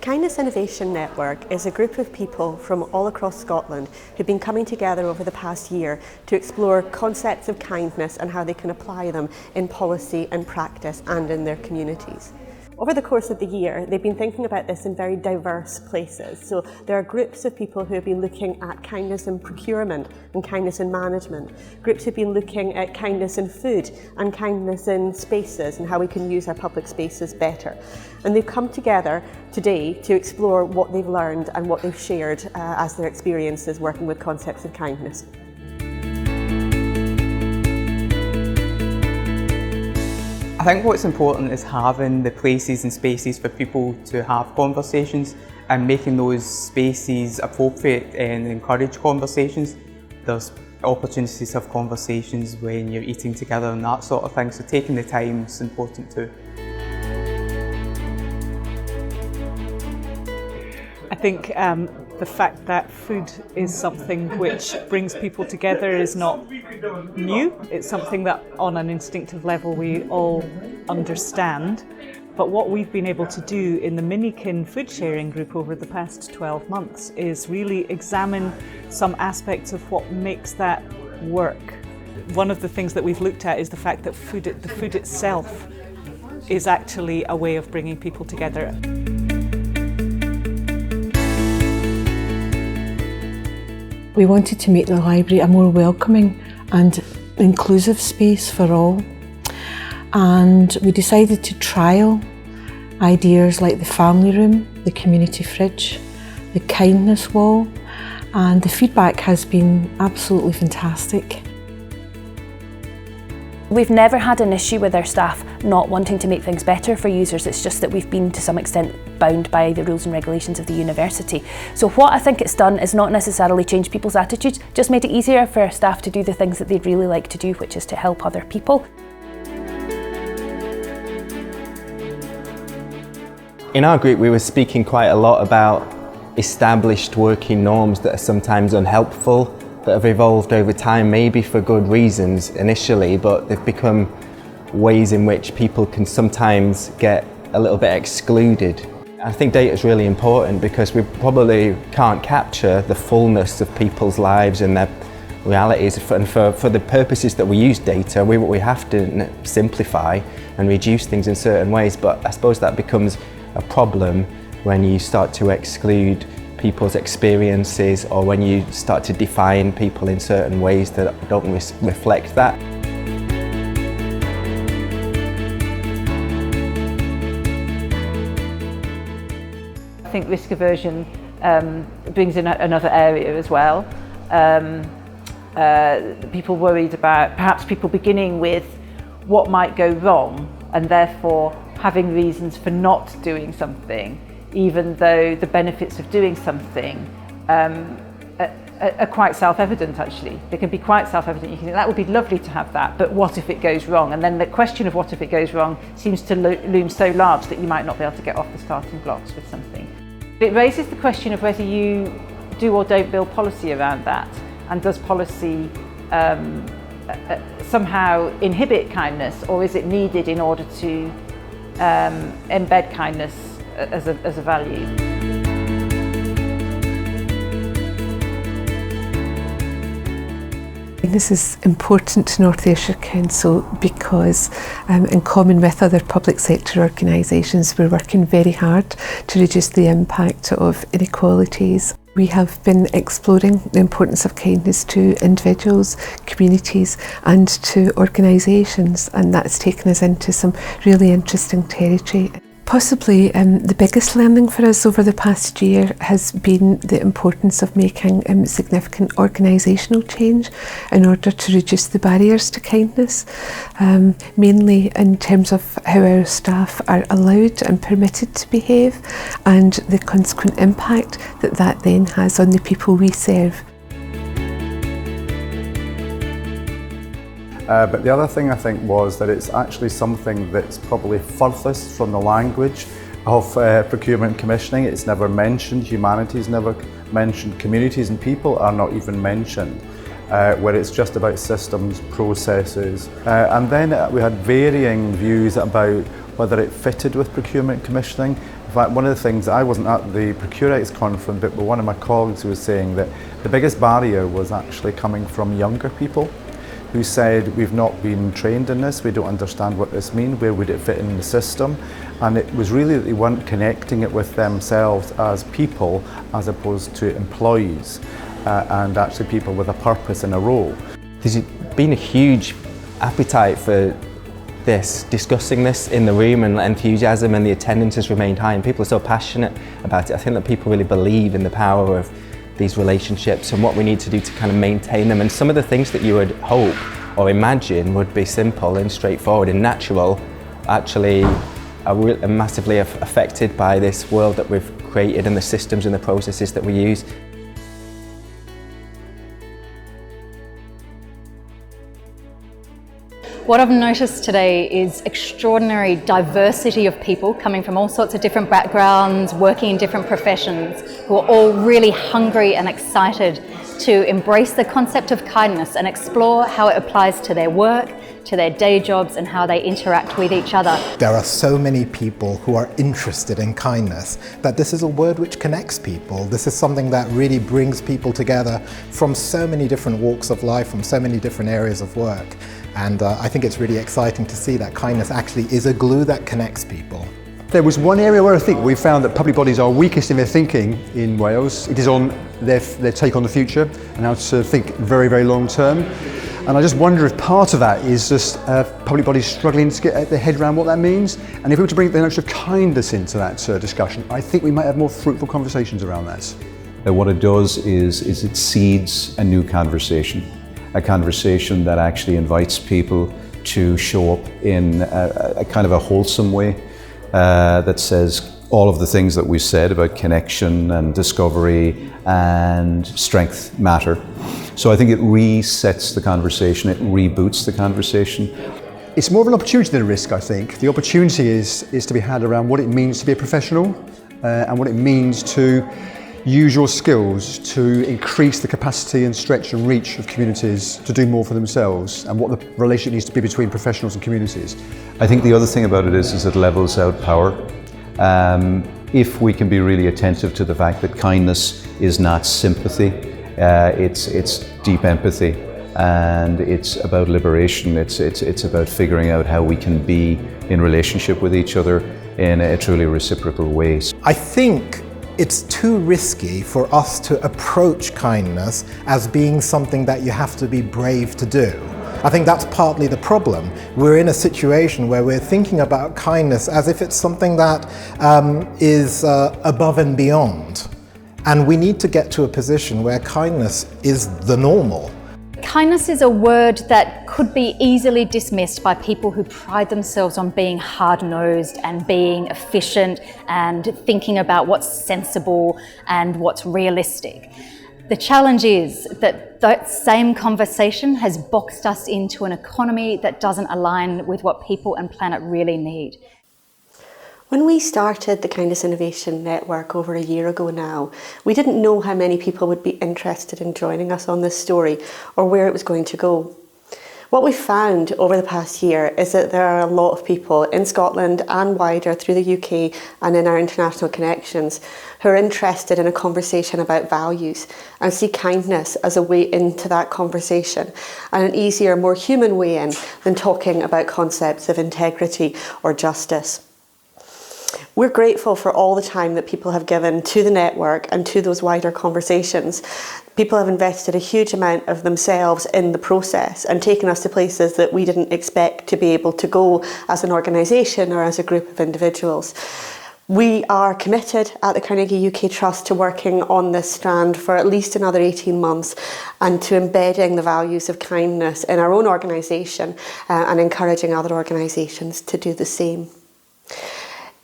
Kindness Innovation Network is a group of people from all across Scotland who've been coming together over the past year to explore concepts of kindness and how they can apply them in policy and practice and in their communities. Over the course of the year, they've been thinking about this in very diverse places. So there are groups of people who have been looking at kindness in procurement and kindness in management. Groups who've been looking at kindness in food and kindness in spaces and how we can use our public spaces better. And they've come together today to explore what they've learned and what they've shared as their experiences working with concepts of kindness. I think what's important is having the places and spaces for people to have conversations and making those spaces appropriate and encourage conversations. There's opportunities to have conversations when you're eating together and that sort of thing, so taking the time is important too. I think the fact that food is something which brings people together is not new. It's something that on an instinctive level we all understand. But what we've been able to do in the Minikin food sharing group over the past 12 months is really examine some aspects of what makes that work. One of the things that we've looked at is the fact that the food itself is actually a way of bringing people together. We wanted to make the library a more welcoming and inclusive space for all. And we decided to trial ideas like the family room, the community fridge, the kindness wall, and the feedback has been absolutely fantastic. We've never had an issue with our staff not wanting to make things better for users. It's just that we've been to some extent bound by the rules and regulations of the university. So what I think it's done is not necessarily change people's attitudes, just made it easier for our staff to do the things that they'd really like to do, which is to help other people. In our group we were speaking quite a lot about established working norms that are sometimes unhelpful, that have evolved over time, maybe for good reasons initially, but they've become ways in which people can sometimes get a little bit excluded. I think data is really important because we probably can't capture the fullness of people's lives and their realities, and for the purposes that we use data, we have to simplify and reduce things in certain ways, but I suppose that becomes a problem when you start to exclude people's experiences or when you start to define people in certain ways that don't reflect that. I think risk aversion brings in another area as well. People worried about perhaps people beginning with what might go wrong and therefore having reasons for not doing something, even though the benefits of doing something are quite self-evident actually. They can be quite self-evident. You can think that would be lovely to have that, but what if it goes wrong? And then the question of what if it goes wrong seems to loom so large that you might not be able to get off the starting blocks with something. It raises the question of whether you do or don't build policy around that, and does policy somehow inhibit kindness, or is it needed in order to embed kindness as a value? This is important to North Ayrshire Council because in common with other public sector organisations we're working very hard to reduce the impact of inequalities. We have been exploring the importance of kindness to individuals, communities and to organisations, and that's taken us into some really interesting territory. Possibly the biggest learning for us over the past year has been the importance of making significant organisational change in order to reduce the barriers to kindness, mainly in terms of how our staff are allowed and permitted to behave and the consequent impact that that then has on the people we serve. But the other thing I think was that it's actually something that's probably furthest from the language of procurement commissioning. It's never mentioned, humanities never mentioned, communities and people are not even mentioned, where it's just about systems, processes. And then we had varying views about whether it fitted with procurement commissioning. In fact, one of the things, I wasn't at the Procurites conference, but one of my colleagues was saying that the biggest barrier was actually coming from younger people who said, we've not been trained in this, we don't understand what this means, where would it fit in the system? And it was really that they weren't connecting it with themselves as people as opposed to employees and actually people with a purpose and a role. There's been a huge appetite for this, discussing this in the room, and enthusiasm, and the attendance has remained high, and people are so passionate about it. I think that people really believe in the power of these relationships and what we need to do to kind of maintain them. And some of the things that you would hope or imagine would be simple and straightforward and natural actually are massively affected by this world that we've created and the systems and the processes that we use. What I've noticed today is extraordinary diversity of people coming from all sorts of different backgrounds, working in different professions, who are all really hungry and excited to embrace the concept of kindness and explore how it applies to their work, to their day jobs, and how they interact with each other. There are so many people who are interested in kindness that this is a word which connects people. This is something that really brings people together from so many different walks of life, from so many different areas of work. And I think it's really exciting to see that kindness actually is a glue that connects people. There was one area where I think we found that public bodies are weakest in their thinking in Wales. It is on their take on the future and how to think very, very long term. And I just wonder if part of that is just public bodies struggling to get their head around what that means. And if we were to bring the notion of kindness into that discussion, I think we might have more fruitful conversations around that. What it does is it seeds a new conversation. A conversation that actually invites people to show up in a kind of a wholesome way that says all of the things that we said about connection and discovery and strength matter. So I think it resets the conversation, it reboots the conversation. It's more of an opportunity than a risk, I think. The opportunity is to be had around what it means to be a professional and what it means to use your skills to increase the capacity and stretch and reach of communities to do more for themselves, and what the relationship needs to be between professionals and communities. I think the other thing about it is it levels out power. If we can be really attentive to the fact that kindness is not sympathy, it's deep empathy, and it's about liberation. It's about figuring out how we can be in relationship with each other in a truly reciprocal way. I think it's too risky for us to approach kindness as being something that you have to be brave to do. I think that's partly the problem. We're in a situation where we're thinking about kindness as if it's something that is above and beyond. And we need to get to a position where kindness is the normal. Kindness is a word that could be easily dismissed by people who pride themselves on being hard-nosed and being efficient and thinking about what's sensible and what's realistic. The challenge is that that same conversation has boxed us into an economy that doesn't align with what people and planet really need. When we started the Kindness Innovation Network over a year ago now, we didn't know how many people would be interested in joining us on this story or where it was going to go. What we've found over the past year is that there are a lot of people in Scotland and wider through the UK and in our international connections who are interested in a conversation about values and see kindness as a way into that conversation and an easier, more human way in than talking about concepts of integrity or justice. We're grateful for all the time that people have given to the network and to those wider conversations. People have invested a huge amount of themselves in the process and taken us to places that we didn't expect to be able to go as an organisation or as a group of individuals. We are committed at the Carnegie UK Trust to working on this strand for at least another 18 months and to embedding the values of kindness in our own organisation and encouraging other organisations to do the same.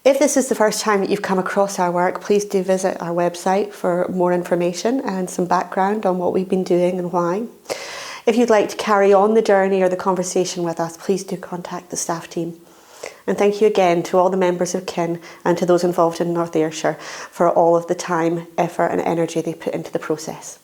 If this is the first time that you've come across our work, please do visit our website for more information and some background on what we've been doing and why. If you'd like to carry on the journey or the conversation with us, please do contact the staff team. And thank you again to all the members of KIN and to those involved in North Ayrshire for all of the time, effort and energy they put into the process.